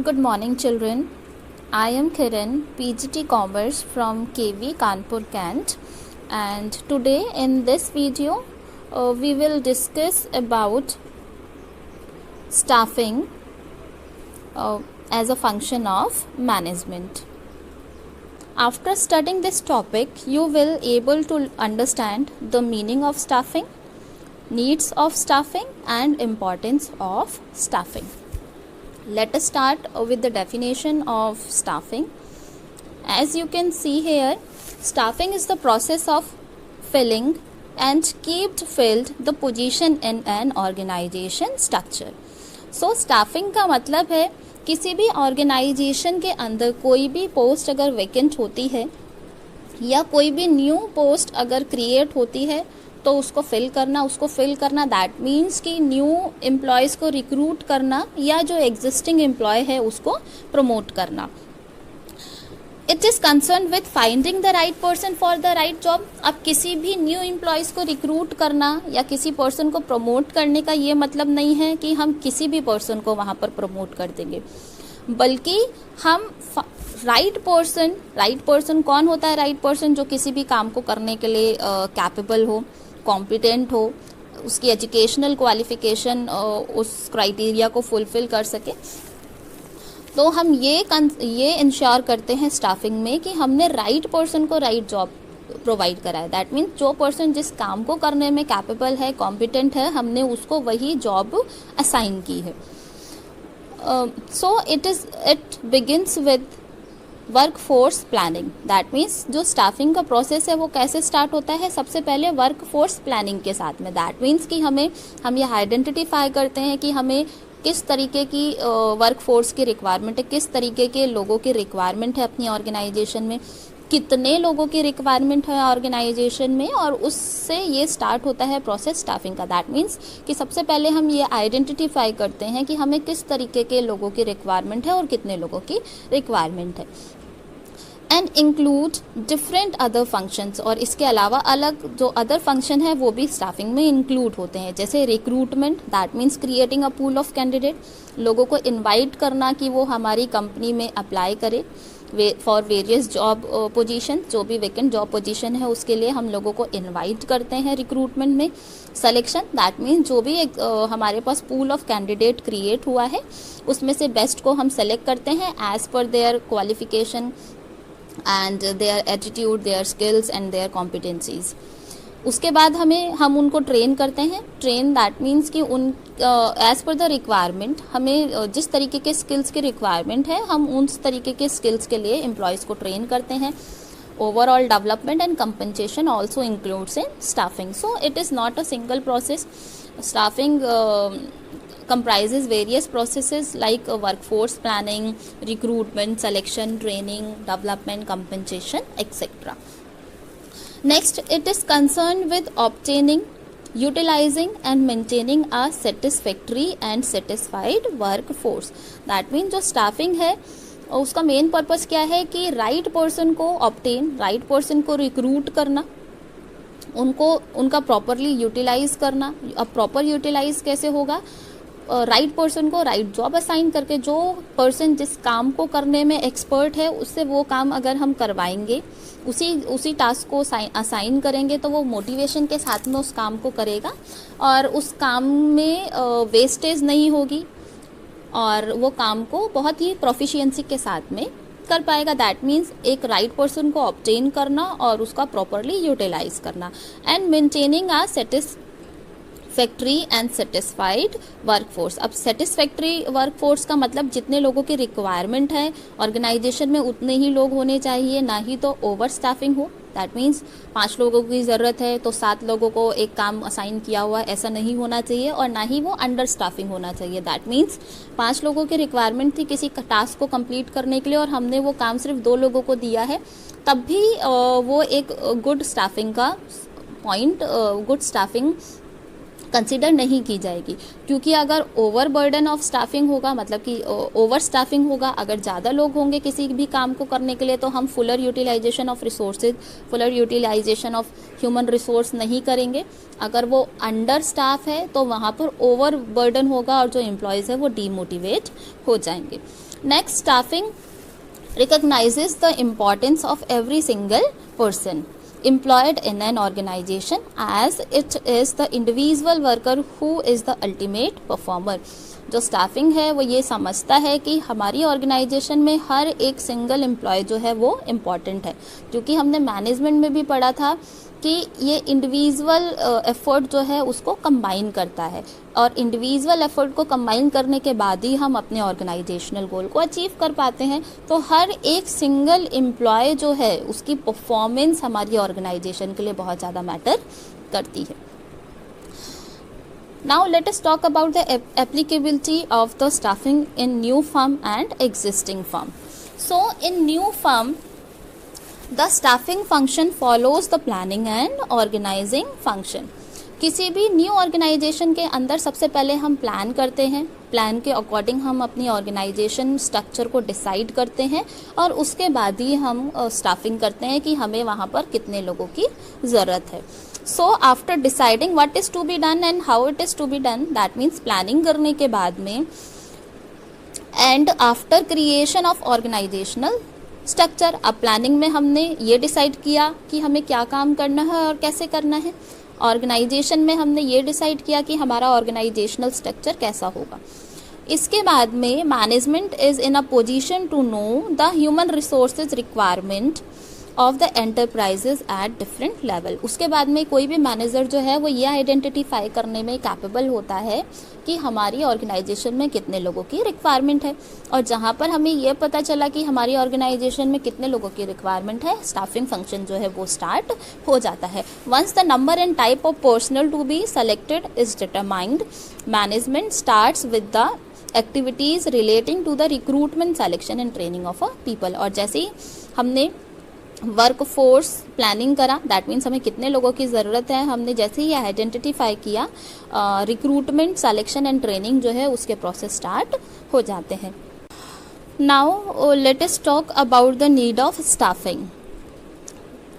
Good morning, children. I am Kiran, PGT Commerce from KV Kanpur Kent, and today in this video we will discuss about staffing as a function of management. After studying this topic, you will able to understand the meaning of staffing, needs of staffing, and importance of staffing. Let us start with the definition of staffing. As you can see here, staffing is the process of filling and kept filled the position in an organization structure. So staffing का मतलब है किसी भी organisation के अंदर कोई भी post अगर वैकेंट होती है या कोई भी न्यू पोस्ट अगर क्रिएट होती है तो उसको फिल करना दैट मीन्स कि न्यू एम्प्लॉयज़ को रिक्रूट करना या जो एग्जिस्टिंग एम्प्लॉय है उसको प्रमोट करना. It is concern with finding the right person for the right job. अब किसी भी न्यू एम्प्लॉयज़ को रिक्रूट करना या किसी पर्सन को प्रमोट करने का ये मतलब नहीं है कि हम किसी भी पर्सन को वहाँ पर प्रमोट कर देंगे, बल्कि हम राइट पर्सन कौन होता है? राइट पर्सन जो किसी भी काम को करने के लिए कैपेबल हो, कॉम्पिटेंट हो, उसकी एजुकेशनल क्वालिफिकेशन उस क्राइटेरिया को फुलफिल कर सके. तो हम ये इंश्योर करते हैं स्टाफिंग में कि हमने राइट पर्सन को राइट जॉब प्रोवाइड करा है. दैट मीन्स जो पर्सन जिस काम को करने में कैपेबल है, कॉम्पिटेंट है, हमने उसको वही जॉब असाइन की है. So it begins with work force planning. That means जो स्टाफिंग का प्रोसेस है वो कैसे स्टार्ट होता है? सबसे पहले वर्क फोर्स प्लानिंग के साथ में. दैट मीन्स कि हम ये आइडेंटिफाई करते हैं कि हमें किस तरीके की वर्क फोर्स की रिक्वायरमेंट है, किस तरीके के लोगों की रिक्वायरमेंट है अपनी ऑर्गेनाइजेशन में, कितने लोगों की रिक्वायरमेंट है ऑर्गेनाइजेशन में, और उससे ये स्टार्ट होता है प्रोसेस स्टाफिंग का. दैट मीन्स कि सबसे पहले हम ये आइडेंटिफाई करते हैं कि हमें किस तरीके के लोगों की रिक्वायरमेंट है और कितने लोगों की रिक्वायरमेंट है. And include different other functions. और इसके अलावा अलग जो अदर फंक्शन है वो भी स्टाफिंग में इंक्लूड होते हैं, जैसे recruitment. That means creating a pool of candidate. लोगों को इनवाइट करना कि वो हमारी कंपनी में अप्लाई करे फॉर वेरियस जॉब पोजीशन. जो भी वैकेंट जॉब पोजीशन है उसके लिए हम लोगों को इनवाइट करते हैं रिक्रूटमेंट में. सिलेक्शन. दैट मीन्स जो भी हमारे पास पूल ऑफ कैंडिडेट क्रिएट हुआ है उसमें से बेस्ट को हम सेलेक्ट करते हैं as per their qualification and their attitude, their skills and their competencies. उसके बाद हम उनको ट्रेन करते हैं. ट्रेन दैट मीन्स कि उन एज पर द रिक्वायरमेंट हमें जिस तरीके के स्किल्स की रिक्वायरमेंट है हम उस तरीके के स्किल्स के लिए एम्प्लॉयज़ को ट्रेन करते हैं. Overall development and compensation also includes in staffing. So it is not a single process. Staffing comprises various processes like workforce planning, recruitment, selection, training, development, compensation, etc. Next, it is concerned with obtaining, utilizing and maintaining a satisfactory and satisfied workforce. That means जो staffing है उसका main purpose क्या है कि right person को obtain, right person को recruit करना, उनका प्रॉपरली यूटिलाइज करना. अब प्रॉपर यूटिलाइज कैसे होगा? राइट पर्सन को राइट जॉब असाइन करके जो पर्सन जिस काम को करने में एक्सपर्ट है उससे वो काम अगर हम करवाएंगे, उसी टास्क को असाइन करेंगे तो वो मोटिवेशन के साथ में उस काम को करेगा और उस काम में वेस्टेज नहीं होगी और वो काम को बहुत ही प्रोफिशिएंसी के साथ में कर पाएगा. दैट मीन्स एक राइट पर्सन को ऑब्टेन करना और उसका प्रॉपरली यूटिलाइज करना. And maintaining a satisfactory and satisfied workforce. अब सेटिस्फैक्ट्री वर्कफोर्स का मतलब जितने लोगों की रिक्वायरमेंट है ऑर्गेनाइजेशन में उतने ही लोग होने चाहिए, ना ही तो ओवर स्टाफिंग हो. दैट मीन्स 5 लोगों की ज़रूरत है तो 7 लोगों को एक काम असाइन किया हुआ, ऐसा नहीं होना चाहिए, और ना ही वो अंडर स्टाफिंग होना चाहिए. दैट मीन्स 5 लोगों की रिक्वायरमेंट थी किसी टास्क को कंप्लीट करने के लिए और हमने वो काम सिर्फ 2 लोगों को दिया है, तब भी वो एक गुड स्टाफिंग का पॉइंट, गुड स्टाफिंग कंसिडर नहीं की जाएगी, क्योंकि अगर ओवर बर्डन ऑफ स्टाफिंग होगा, मतलब कि ओवर स्टाफिंग होगा, अगर ज़्यादा लोग होंगे किसी भी काम को करने के लिए, तो हम fuller utilisation of resources, fuller utilisation of human resource नहीं करेंगे। अगर वो अंडर स्टाफ है तो वहाँ पर ओवर बर्डन होगा और जो एम्प्लॉयज़ है वो डीमोटिवेट हो जाएंगे। Next, staffing recognizes the importance of every single person employed in an organization, as it is the individual worker who is the ultimate performer। जो स्टाफिंग है वो ये समझता है कि हमारी ऑर्गेनाइजेशन में हर एक सिंगल एम्प्लॉय जो है वो इम्पॉर्टेंट है, क्योंकि हमने मैनेजमेंट में भी पढ़ा था कि ये इंडिविजुअल एफर्ट जो है उसको कंबाइन करता है, और इंडिविजुअल एफर्ट को कंबाइन करने के बाद ही हम अपने ऑर्गेनाइजेशनल गोल को अचीव कर पाते हैं। तो हर एक सिंगल एम्प्लॉय जो है उसकी परफॉर्मेंस हमारी ऑर्गेनाइजेशन के लिए बहुत ज़्यादा मैटर करती है। Now let us talk about the applicability of the staffing in new firm and existing firm. So in new firm, the staffing function follows the planning and organizing function। किसी भी new organisation के अंदर सबसे पहले हम plan करते हैं, plan के अकॉर्डिंग हम अपनी ऑर्गेनाइजेशन स्ट्रक्चर को डिसाइड करते हैं, और उसके बाद ही हम स्टाफिंग करते हैं कि हमें वहाँ पर कितने लोगों की ज़रूरत है। So after deciding what is to be done and how it is to be done, that means planning करने के बाद में, and after creation of organisational structure, अब प्लानिंग में हमने ये डिसाइड किया कि हमें क्या काम करना है और कैसे करना है, ऑर्गेनाइजेशन में हमने ये डिसाइड किया कि हमारा ऑर्गेनाइजेशनल स्ट्रक्चर कैसा होगा। इसके बाद में management is in a position to know the human resources requirement of the enterprises at different level. उसके बाद में कोई भी मैनेजर जो है वो ये आइडेंटिफाई करने में कैपेबल होता है कि हमारी ऑर्गेनाइजेशन में कितने लोगों की रिक्वायरमेंट है, और जहाँ पर हमें ये पता चला कि हमारी ऑर्गेनाइजेशन में कितने लोगों की रिक्वायरमेंट है, स्टाफिंग फंक्शन जो है वो स्टार्ट हो जाता है। Once the number and type of personnel to be selected is determined, management starts with the activities relating to the recruitment, selection and training of a people. और जैसे ही हमने वर्क फोर्स प्लानिंग करा, that means हमें कितने लोगों की ज़रूरत है, हमने जैसे ही आइडेंटिफाई किया, रिक्रूटमेंट, सिलेक्शन एंड ट्रेनिंग जो है उसके प्रोसेस स्टार्ट हो जाते हैं। Now let us talk about the need of staffing.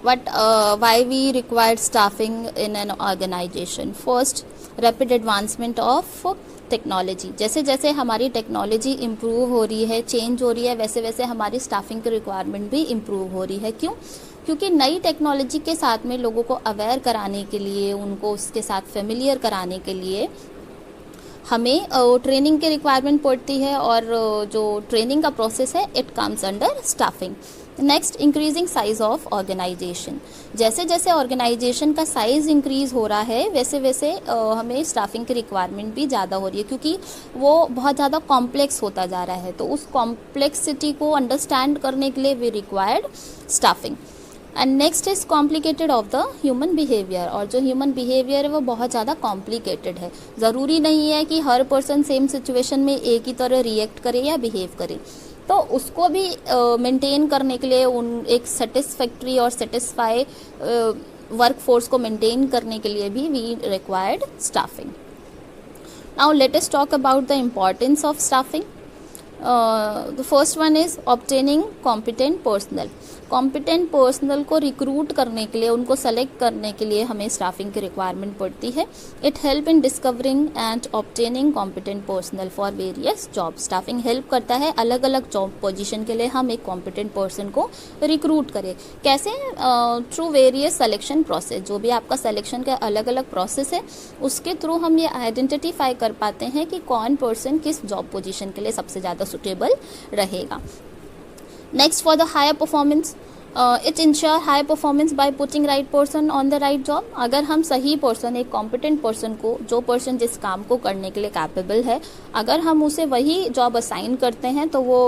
Why we required staffing in an organisation. First, rapid advancement of technology. जैसे जैसे हमारी टेक्नोलॉजी इम्प्रूव हो रही है, चेंज हो रही है, वैसे वैसे हमारी स्टाफिंग की रिक्वायरमेंट भी इम्प्रूव हो रही है। क्यों? क्योंकि नई टेक्नोलॉजी के साथ में लोगों को अवेयर कराने के लिए, उनको उसके साथ फेमिलियर कराने के लिए हमें ट्रेनिंग की रिक्वायरमेंट पड़ती है, और जो ट्रेनिंग का प्रोसेस है it comes under staffing. Next, increasing size of organisation. जैसे जैसे ऑर्गेनाइजेशन का साइज इंक्रीज हो रहा है वैसे वैसे हमें स्टाफिंग की रिक्वायरमेंट भी ज़्यादा हो रही है, क्योंकि वो बहुत ज़्यादा कॉम्प्लेक्स होता जा रहा है। तो उस कॉम्प्लेक्सिटी को अंडरस्टैंड करने के लिए we required staffing. And next is complicated of the human behaviour. और जो ह्यूमन बिहेवियर है वो बहुत ज़्यादा कॉम्प्लिकेटेड है। ज़रूरी नहीं है कि हर पर्सन सेम सिचुएशन में एक ही तरह रिएक्ट करे या बिहेव करे, तो उसको भी मेंटेन करने के लिए, उन एक सेटिस्फैक्ट्री और सेटिस्फाई वर्क फोर्स को मेंटेन करने के लिए भी we required staffing. Now let us talk about the importance of staffing. The first one is obtaining competent personnel. Competent personnel को रिक्रूट करने के लिए, उनको सेलेक्ट करने के लिए हमें स्टाफिंग की रिक्वायरमेंट पड़ती है। It help in discovering and obtaining competent personal for various job. Staffing help करता है अलग अलग जॉब पोजीशन के लिए हम एक कॉम्पिटेंट पर्सन को रिक्रूट करें। कैसे? Through various selection process. जो भी आपका सिलेक्शन का अलग अलग प्रोसेस है उसके थ्रू हम ये आइडेंटिफाई कर पाते हैं कि कौन पर्सन किस जॉब पोजीशन के लिए सबसे ज़्यादा सुटेबल रहेगा। Next, for the higher performance, it ensure high performance by putting right person on the right job। अगर हम सही पर्सन, एक कॉम्पिटेंट पर्सन को, जो पर्सन जिस काम को करने के लिए कैपेबल है, अगर हम उसे वही जॉब असाइन करते हैं तो वो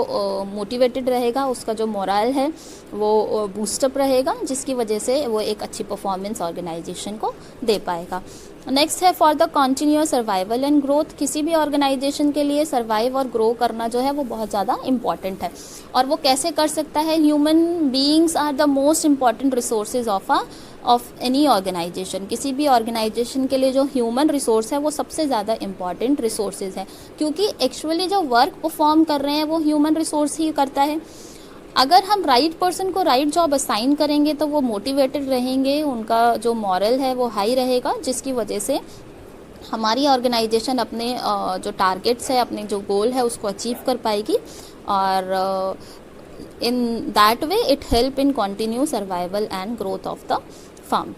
मोटिवेटेड रहेगा, उसका जो मोरल है वो बूस्टअप रहेगा, जिसकी वजह से वो एक अच्छी परफॉर्मेंस ऑर्गेनाइजेशन को दे पाएगा। नेक्स्ट है for the continuous survival and growth. किसी भी ऑर्गेनाइजेशन के लिए सर्वाइव और ग्रो करना जो है वो बहुत ज़्यादा इंपॉर्टेंट है। और वो कैसे कर सकता है? Human beings are the most important resources of a of any organisation. किसी भी ऑर्गेनाइजेशन के लिए जो ह्यूमन रिसोर्स है वो सबसे ज़्यादा इम्पॉर्टेंट रिसोर्सेज है, क्योंकि एक्चुअली जो वर्क परफॉर्म कर रहे हैं वो ह्यूमन रिसोर्स ही करता है। अगर हम राइट पर्सन को राइट जॉब असाइन करेंगे तो वो मोटिवेटेड रहेंगे, उनका जो मॉरल है वो हाई रहेगा, जिसकी वजह से हमारी ऑर्गेनाइजेशन अपने जो टारगेट्स है, अपने जो गोल है उसको अचीव कर पाएगी, और in that way it help in continue survival and growth of the firm.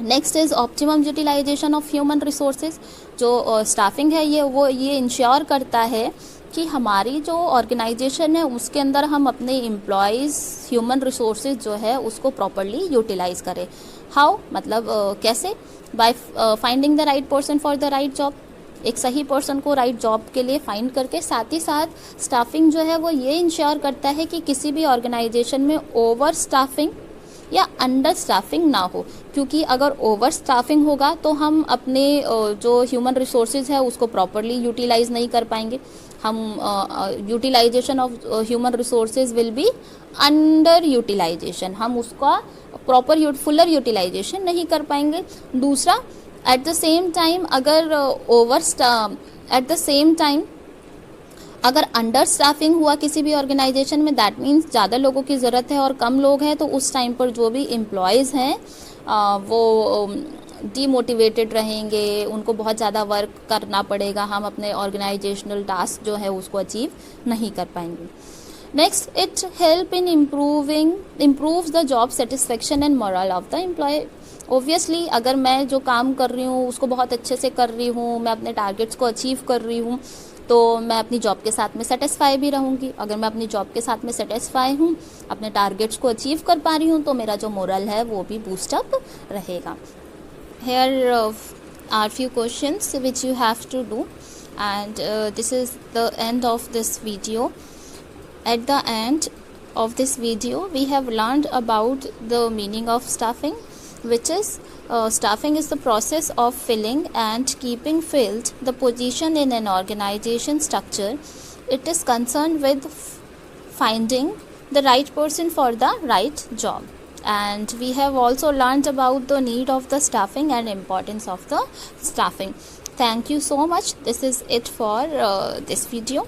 Next is optimum utilisation of human resources. जो स्टाफिंग है ये इंश्योर करता है कि हमारी जो ऑर्गेनाइजेशन है उसके अंदर हम अपने एम्प्लॉयज़ ह्यूमन रिसोर्सेज जो है उसको प्रॉपरली यूटिलाइज करें। हाउ, मतलब कैसे? By finding the right person for the right job. एक सही पर्सन को राइट जॉब के लिए फाइंड करके, साथ ही साथ स्टाफिंग जो है वो ये इंश्योर करता है कि किसी भी ऑर्गेनाइजेशन में ओवर स्टाफिंग या अंडर स्टाफिंग ना हो, क्योंकि अगर ओवर स्टाफिंग होगा तो हम अपने जो ह्यूमन रिसोर्सेज है उसको प्रॉपरली यूटिलाइज नहीं कर पाएंगे। हम utilisation of human resources will be underutilisation, हम उसका प्रॉपर फुलर यूटिलाइजेशन नहीं कर पाएंगे। दूसरा, एट द सेम टाइम अगर अंडर स्टाफिंग हुआ किसी भी ऑर्गेनाइजेशन में, दैट मीन्स ज़्यादा लोगों की ज़रूरत है और कम लोग हैं, तो उस टाइम पर जो भी एम्प्लॉयज़ हैं वो डीमोटिवेटेड रहेंगे, उनको बहुत ज़्यादा वर्क करना पड़ेगा, हम अपने ऑर्गेनाइजेशनल टास्क जो है उसको अचीव नहीं कर पाएंगे। Next, it help in improves the job satisfaction and morale of the employ. Obviously अगर मैं जो काम कर रही हूँ उसको बहुत अच्छे से कर रही हूँ, मैं अपने टारगेट्स को अचीव कर रही हूँ, तो मैं अपनी जॉब के साथ में सेटिस्फाई भी रहूँगी। अगर मैं अपनी जॉब के साथ में सेटिस्फाई हूँ, अपने टारगेट्स को अचीव कर पा रही हूँ, तो मेरा जो मोरल है वो भी बूस्टअप रहेगा। Here are few questions which you have to do, and this is the end of this video. At the end of this video we have learned about the meaning of staffing, which is staffing is the process of filling and keeping filled the position in an organization structure. It is concerned with finding the right person for the right job. And we have also learned about the need of the staffing and importance of the staffing. Thank you so much. This is it for this video.